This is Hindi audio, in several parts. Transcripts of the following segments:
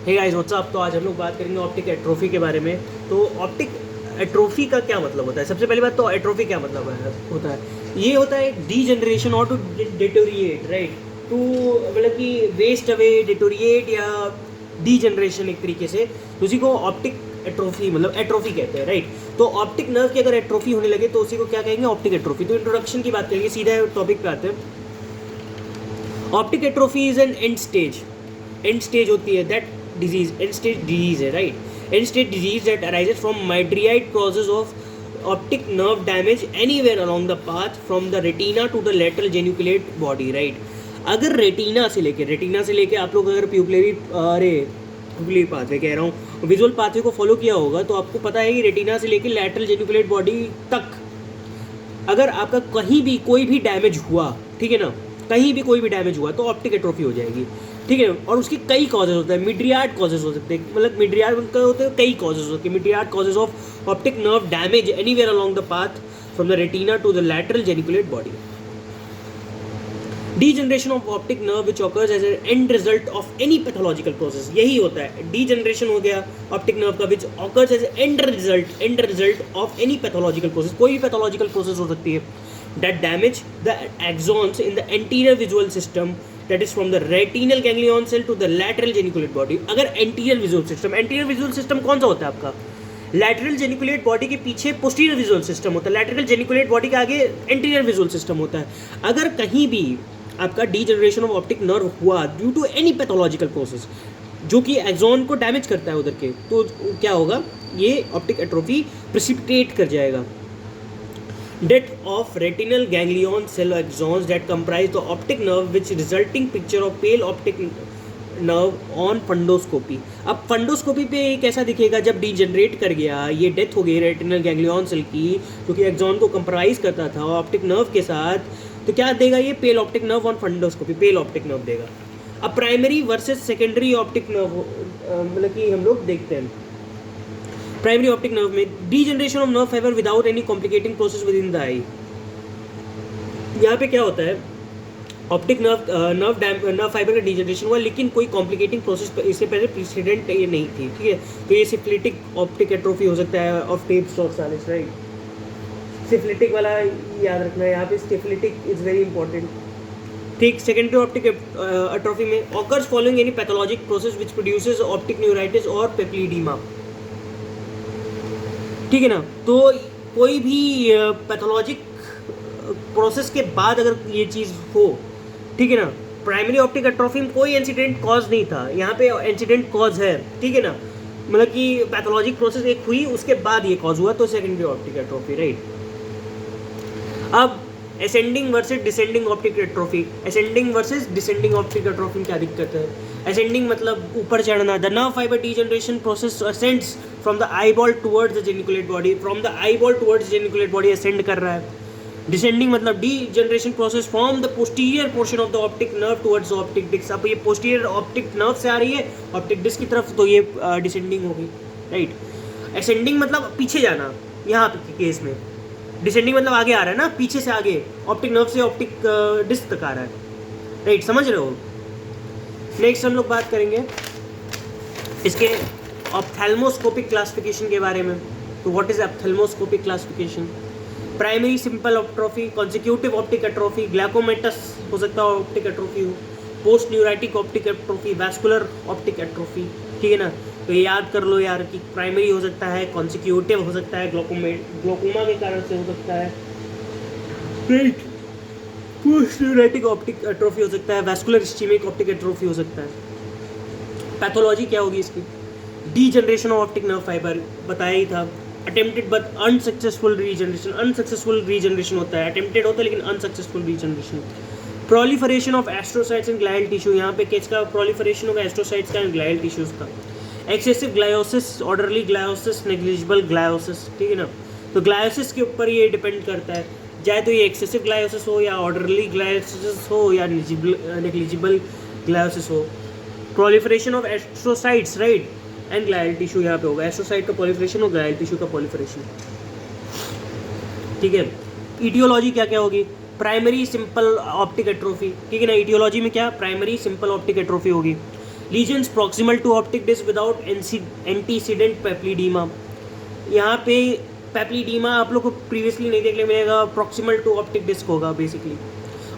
Hey guys what's up. तो आज हम लोग बात करेंगे ऑप्टिक एट्रोफी के बारे में। तो ऑप्टिक एट्रोफी का क्या मतलब होता है? सबसे पहली बात तो एट्रोफी क्या मतलब होता है? ये होता है डीजनरेशन और टू डिटोरिएट, राइट? टू मतलब कि वेस्ट अवे, डिटोरिएट या डीजनरेशन एक तरीके से, तो उसी को ऑप्टिक एट्रोफी मतलब एट्रोफी कहते हैं, राइट? तो ऑप्टिक नर्व की अगर एट्रोफी होने लगे तो उसी को क्या कहेंगे? Optic atrophy. तो इंट्रोडक्शन की बात करेंगे, सीधा टॉपिक पे आते हैं। Optic atrophy is an end stage होती है that disease, end stage disease है, right? End stage disease that arises from myriad causes of optic nerve damage anywhere along the path from the retina to the lateral geniculate body, right? अगर रेटिना से लेके आप लोग अगर प्यूपिलरी पाथवे कह रहा हूँ, विजुअल पाथवे को फॉलो किया होगा तो आपको पता है कि रेटिना से लेके लेटरल जेनिकुलेट बॉडी तक अगर आपका कहीं भी कोई भी डैमेज हुआ, ठीक है ना, कहीं भी कोई भी डैमेज हुआ तो ऑप्टिक एट्रोफी हो जाएगी, ठीक है? और उसके कई कॉजेज होते हैं, मिड्रियार्ड कॉजेज हो सकते हैं, मतलब मिड्रियार्ड उनका होते हैं, कई कॉजेज होते हैं। Myriad causes of optic nerve damage anywhere along the path from the retina to the lateral geniculate body. Degeneration of optic nerve which occurs as an end result of any pathological process, यही होता है डीजनरेशन हो गया ऑप्टिक नर्व का, which occurs as end result of any pathological process, कोई भी पैथोलॉजिकल प्रोसेस हो सकती है, that damage the axons in the anterior visual system, that is from the retinal ganglion cell to the lateral geniculate body। अगर anterior visual system कौन सा होता है आपका? lateral geniculate body के पीछे posterior visual system होता है, lateral geniculate body के आगे anterior visual system होता है। अगर कहीं भी आपका डीजनरेशन ऑफ ऑप्टिक नर्व हुआ due to any pathological process जो कि एक्सॉन को डैमेज करता है उधर के, तो क्या होगा? ये ऑप्टिक एट्रोफी प्रेसिपिटेट कर जाएगा। Death of retinal ganglion cell axons that comprise the optic nerve, which resulting picture of pale optic nerve on fundoscopy। अब फंडोस्कोपी पे कैसा दिखेगा? जब डीजनरेट कर गया, ये डेथ हो गई रेटिनल गैंग्लियन सेल की, क्योंकि एक्सॉन को कंप्राइज करता था ऑप्टिक नर्व के साथ, तो क्या देगा ये? Pale optic nerve on fundoscopy, pale optic nerve देगा। अब primary versus secondary optic nerve मतलब कि हम लोग देखते हैं प्राइमरी ऑप्टिक नर्व में degeneration of nerve fibre without any complicating process within the eye. यहाँ पे क्या होता है? ऑप्टिक नर्व फाइबर का डीजनरेशन हुआ लेकिन कोई कॉम्प्लिकेटिंग प्रोसेस इससे पहले प्रेसिडेंट ये नहीं थी, ठीक है? तो ये सिफिलिटिक ऑप्टिक एट्रोफी हो सकता है ऑफ टेप्स डॉर्सालिस, राइट? सिफिलिटिक वाला याद रखना है, यहाँ पे सिफिलिटिक इज वेरी इंपॉर्टेंट, ठीक? सेकेंडरी ऑप्टिक एट्रोफी में occurs following any pathologic process which produces optic neuritis और पेप्लिडीमा, ठीक है ना? तो कोई भी पैथोलॉजिक प्रोसेस के बाद अगर ये चीज़ हो, ठीक है ना, प्राइमरी ऑप्टिक एट्रोफी में कोई इंसिडेंट कॉज नहीं था, यहाँ पे इंसिडेंट कॉज है, ठीक है ना? मतलब कि पैथोलॉजिक प्रोसेस एक हुई उसके बाद ये कॉज हुआ, तो सेकेंडरी ऑप्टिक एट्रोफी, राइट? अब ascending versus descending optic atrophy, ascending versus descending optic atrophy में क्या दिक्कत है? असेंडिंग मतलब ऊपर चढ़ना, the nerve fibre degeneration process ascends from the eyeball towards the geniculate body, from the eyeball towards geniculate body ascend कर रहा है। डिसेंडिंग मतलब degeneration process from the posterior portion of the optic nerve towards optic disc. अब ये पोस्टीरियर ऑप्टिक नर्व से आ रही है ऑप्टिक डिस्क की तरफ, तो ये डिसेंडिंग होगी, राइट? असेंडिंग मतलब पीछे जाना, यहाँ के केस में डिसेंडिंग मतलब आगे आ रहा है ना, पीछे से आगे, ऑप्टिक नर्व से ऑप्टिक डिस्क तक आ रहा है, राइट? समझ रहे हो? नेक्स्ट हम लोग बात करेंगे इसके ऑप्थेल्मोस्कोपिक क्लासिफिकेशन के बारे में। तो what is ophthalmoscopic classification? Primary simple atrophy, consecutive optic atrophy, glaucomatous हो सकता है ऑप्टिक एट्रोफी हो, post neuritic optic atrophy, vascular optic atrophy, ठीक है ना? तो ये याद कर लो यार कि प्राइमरी हो सकता है, कॉन्सिक्यूटिव हो सकता है, ग्लोकोमा के कारण से हो सकता है, right? Post neuritic optic atrophy हो सकता है, वैस्कुलर इस्चेमिक ऑप्टिक एट्रोफी हो सकता है। पैथोलॉजी क्या होगी इसकी? Degeneration of optic nerve fibre बताया ही था, अटेम्प्टेड बट अनसक्सेसफुल रीजनरेशन होता है, अटेम्प्टेड होता है लेकिन unsuccessful regeneration. Proliferation of astrocytes and glial tissue, यहाँ पे किसका प्रोलिफरेशन होगा? एस्ट्रोसाइट्स का एंड ग्लाइल टिश्यूज का। Excessive gliosis, orderly gliosis, negligible gliosis, ठीक है ना? तो ग्लायोसिस के ऊपर ये डिपेंड करता है, चाहे तो ये एक्सेसिव ग्लायोसिस हो या ऑर्डरली ग्लायोसिस हो या नेग्लिजिबल ग्लायोसिस हो। Proliferation of astrocytes, right, and glial tissue यहाँ पे होगा, एस्ट्रोसाइट का प्रोलिफरेशन और ग्लाइल टिश्यू का प्रोलिफरेशन, ठीक है? ईटियोलॉजी क्या क्या होगी? प्राइमरी सिंपल ऑप्टिक एट्रोफी, ठीक है ना? ईटियोलॉजी में क्या? प्राइमरी सिंपल ऑप्टिक एट्रोफी होगी। Lesions proximal to optic disc without antecedent papilloedema. यहाँ पे पेप्लिडीमा आप लोग को प्रीवियसली नहीं देखने मिलेगा, प्रॉक्सिमल टू ऑप्टिक डिस्क होगा basically.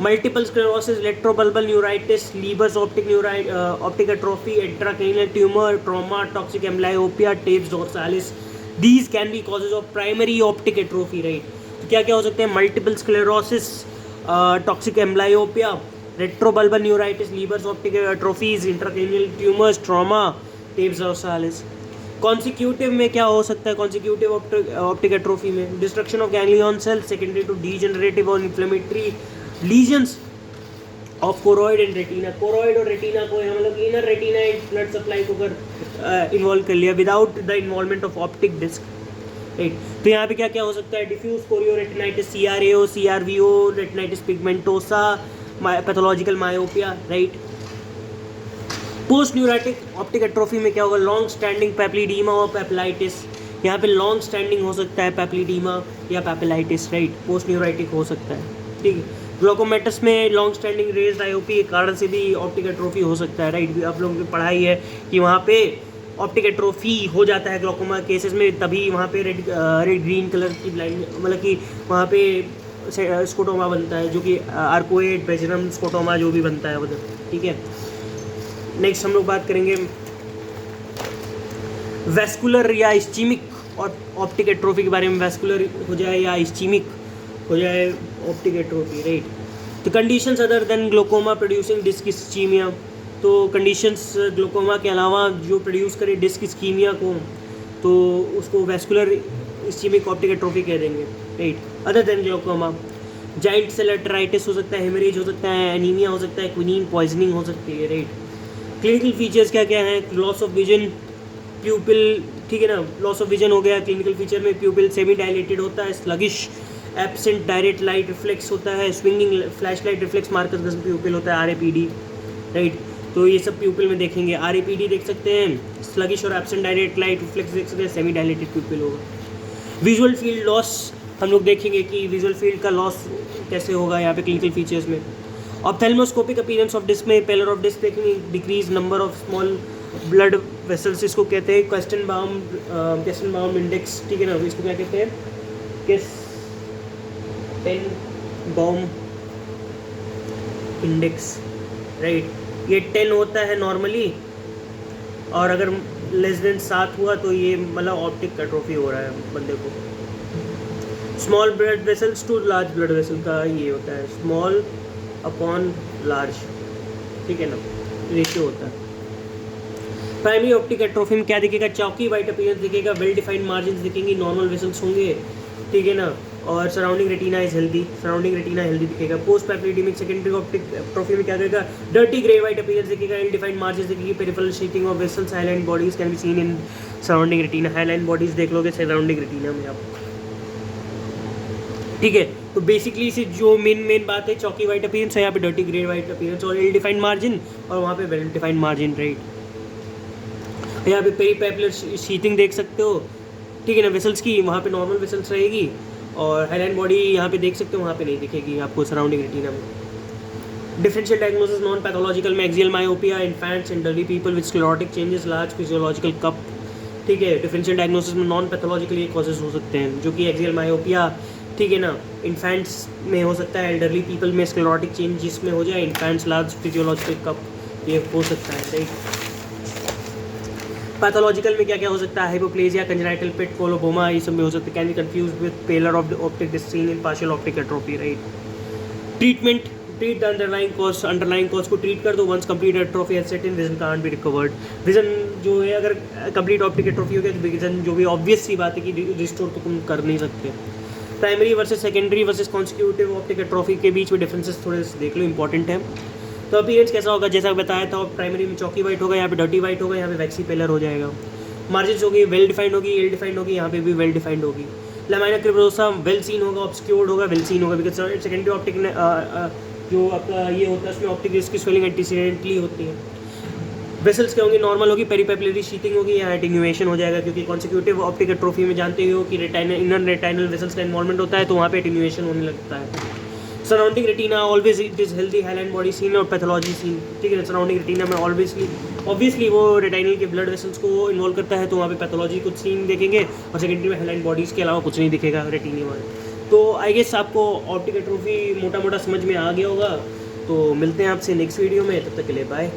Multiple sclerosis, retrobulbar neuritis, Leber's optic atrophy, intracranial tumour, trauma, toxic amblyopia, tabes dorsalis, these can be causes of primary optic atrophy, right. तो क्या क्या हो सकते हैं? Multiple sclerosis, toxic amblyopia, retrobulbar neuritis, Leber's optic atrophies, intracranial tumours, trauma, tabes dorsalis. Consecutive में क्या हो सकता है? कॉन्सिक्यूटिव ऑप्टिक एट्रोफी में destruction of ganglion cells secondary to degenerative और inflammatory lesions of choroid and retina. Choroid और रेटिना को हम लोग इनर रेटिना ब्लड सप्लाई को कर इन्वॉल्व कर लिया without the involvement of optic disc, right. तो यहाँ पे क्या क्या हो सकता है? Diffuse chorioretinitis, CRAO, CRVO, retinitis pigmentosa, pathological myopia, right. Post neuritic optic atrophy में क्या होगा? लॉन्ग स्टैंडिंग पेप्लिडीमा और पेपिलाइटिस। यहाँ पे लॉन्ग स्टैंडिंग हो सकता है पेप्लिडीमा या पेपिलाइटिस, राइट। पोस्ट न्यूराटिक हो सकता है, ठीक है। ग्लूकोमेटस में लॉन्ग स्टैंडिंग रेज्ड आईओपी के कारण से भी ऑप्टिक एट्रोफी हो सकता है, राइट। आप लोगों की पढ़ाई है कि वहाँ पे ऑप्टिक एट्रोफी हो जाता है ग्लूकोमा केसेस में, तभी वहाँ पे रेड ग्रीन कलर की ब्लाइंड, मतलब कि वहाँ पे स्कोटोमा बनता है, जो कि आर्कोएड बेजरम स्कोटोमा जो भी बनता है उधर, ठीक है। नेक्स्ट हम लोग बात करेंगे वेस्कुलर या इस्चीमिक और ऑप्टिक एट्रोफी के बारे में। वेस्कुलर हो जाए या इस्चीमिक हो जाए ऑप्टिक एट्रोफी, राइट। तो conditions other than glaucoma producing disc ischaemia, तो कंडीशंस ग्लूकोमा के अलावा जो प्रोड्यूस करे डिस्क इस्कीमिया को, तो उसको वेस्कुलर इस्चीमिक ऑप्टिक एट्रोफी कह देंगे, right. Other than glaucoma giant cell arthritis हो सकता है, हेमरेज हो सकता है, एनीमिया हो सकता है, क्विनीन पॉइजनिंग हो सकती है, राइट। क्लिनिकल फीचर्स क्या क्या हैं? लॉस ऑफ विजन, प्यूपिल, ठीक है ना, लॉस ऑफ विजन हो गया। क्लिनिकल फीचर में प्यूपिल सेमी डायलेटेड होता है, sluggish, absent direct light reflex होता है, swinging flash light reflex Marcus प्यूपिल होता है, RAPD, राइट। तो ये सब प्यूपिल में देखेंगे। RAPD देख सकते हैं, स्लगिश और एब्सेंट डायरेक्ट लाइट रिफ्लेक्स देख सकते हैं, सेमी डायलेटेड प्यूपिल होगा। विजुअल फील्ड लॉस हम लोग देखेंगे कि विजुअल फील्ड का लॉस कैसे होगा यहाँ पे क्लिनिकल फीचर्स में। ऑप्थेल्मोस्कोपिक अपीयरेंस ऑफ डिस्क में पेलर ऑफ डिस्क देखेंगे, decrease number of small blood vessels इसको कहते हैं, क्वेश्चन बाउम इंडेक्स, ठीक है ना, इसको क्या कहते हैं? बाउम इंडेक्स, राइट। ये 10 होता है नॉर्मली, और अगर लेस देन 7 हुआ तो ये मतलब ऑप्टिक एट्रोफी हो रहा है बंदे को। Small blood vessels to large blood vessel का ये होता है, स्मॉल अपॉन लार्ज, ठीक है ना, रेशियो होता है। प्राइमरी ऑप्टिक एट्रोफी में क्या दिखेगा? चौकी वाइट अपीयरेंस दिखेगा, वेल डिफाइंड मार्जिन दिखेंगी, नॉर्मल वेसल्स होंगे, ठीक है ना, और surrounding retina is healthy, surrounding retina healthy दिखेगा। पोस्ट पेप्लिडेमिक सेकेंडरी ऑप्टिक एट्रोफी में क्या दिखेगा? डर्टी ग्रे वाइट अपीयरेंस दिखेगा, इल डिफाइंड मार्जिन दिखेगी, peripheral sheathing of vessels, highline bodies can be seen in surrounding retina. Highline bodies देख लोगे सराउंडिंग रेटिना में आप, ठीक है। तो बेसिकली इसे जो मेन बात है, चौकी वाइट अपीयरेंस है, यहाँ पे डर्टी ग्रे वाइट अपीयरेंस और इल डिफाइंड मार्जिन, और वहाँ पे वेल डिफाइंड मार्जिन, राइट। यहाँ पे पेरीपेपलर शीथिंग देख सकते हो, ठीक है ना, वेसल्स की, वहाँ पे नॉर्मल वेसल्स रहेगी, और हाईलाइन बॉडी यहाँ पे देख सकते हो, वहाँ पे नहीं दिखेगी आपको सराउंडिंग रेटिना में। डिफरेंशियल डायग्नोसिस नॉन पैथोलॉजिकल में axial myopia, infants and elderly people with sclerotic changes, large physiological cup, ठीक है। डिफरेंशियल डायग्नोसिस में नॉन पैथोलॉजिकल ये कॉजेज हो सकते हैं, जो कि एक्सियल मायोपिया, ठीक है ना, इन्फेंट्स में हो सकता है, एल्डरली पीपल में स्क्लेरोटिक चेंज जिसमें हो जाए, इन्फेंट्स लार्ज फिजियोलॉजिकल कप, ये हो सकता है, राइट। पैथोलॉजिकल में क्या क्या हो सकता है? हाइपोप्लेजिया, कंजेनाइटल पिट, कोलोबोमा, ये सब में हो सकता है। Can be confuse with pallor of optic disc seen in partial optic atrophy, right. Treatment, treat the underlying cause को ट्रीट कर दो। Once complete atrophy has set in, vision can't be recovered. Vision जो है, अगर कंप्लीट ऑप्टिक एट्रोफी हो गया तो विजन जो भी ऑब्वियस सी बात है कि रिस्टोर तो तुम कर नहीं सकते। Primary versus secondary versus consecutive optic atrophy के बीच में डिफरेंसेस थोड़े से देख लो, इंपॉर्टेंट है। तो अपीयरेंस कैसा होगा? जैसा बताया था, प्राइमरी में चौकी वाइट होगा, यहाँ पे डर्टी वाइट होगा, यहाँ पे वैक्सी पेलर हो जाएगा। मार्जिन होगी वेल डिफाइंड होगी, इल डिफाइंड होगी, यहाँ पे भी वेल डिफाइंड होगी। लैमिना क्रिब्रोसा वेल सीन होगा, ऑब्सक्योर्ड होगा, वेल सीन होगा, बिकॉज सेकेंडरी ऑप्टिक जो आपका ये होता है उसमें ऑप्टिक डिस्क की स्वेलिंग एंटीसीडेंटली होती है। वेसल्स क्या होंगी? नॉर्मल होगी, पेरीपेपलरी शीथिंग होगी, यहाँ एटेन्यूएशन हो जाएगा, क्योंकि कॉन्सिक्यूटिव ऑप्टिक एट्रोफी में जानते हो कि रेटाइनल इनर रेटाइनल वेसल्स का इन्वॉल्वमेंट होता है, तो वहाँ पे एटेन्यूएशन होने लगता है। Surrounding retina always it is healthy hyaline body seen और पैथोलॉजी सीन, ठीक है ना। सराउंडिंग रेटिना में ऑब्वियसली वो रेटाइनल के ब्लड वेसल्स को इन्वॉल्व करता है, तो वहाँ पे पैथोलॉजी कुछ सीन देखेंगे, और सेकेंडरी में हाईलाइन बॉडीज़ के अलावा कुछ नहीं दिखेगा रेटिना में। तो आई गेस आपको ऑप्टिक एट्रोफी मोटा मोटा समझ में आ गया होगा। तो मिलते हैं आपसे नेक्स्ट वीडियो में, तब तक के लिए बाय।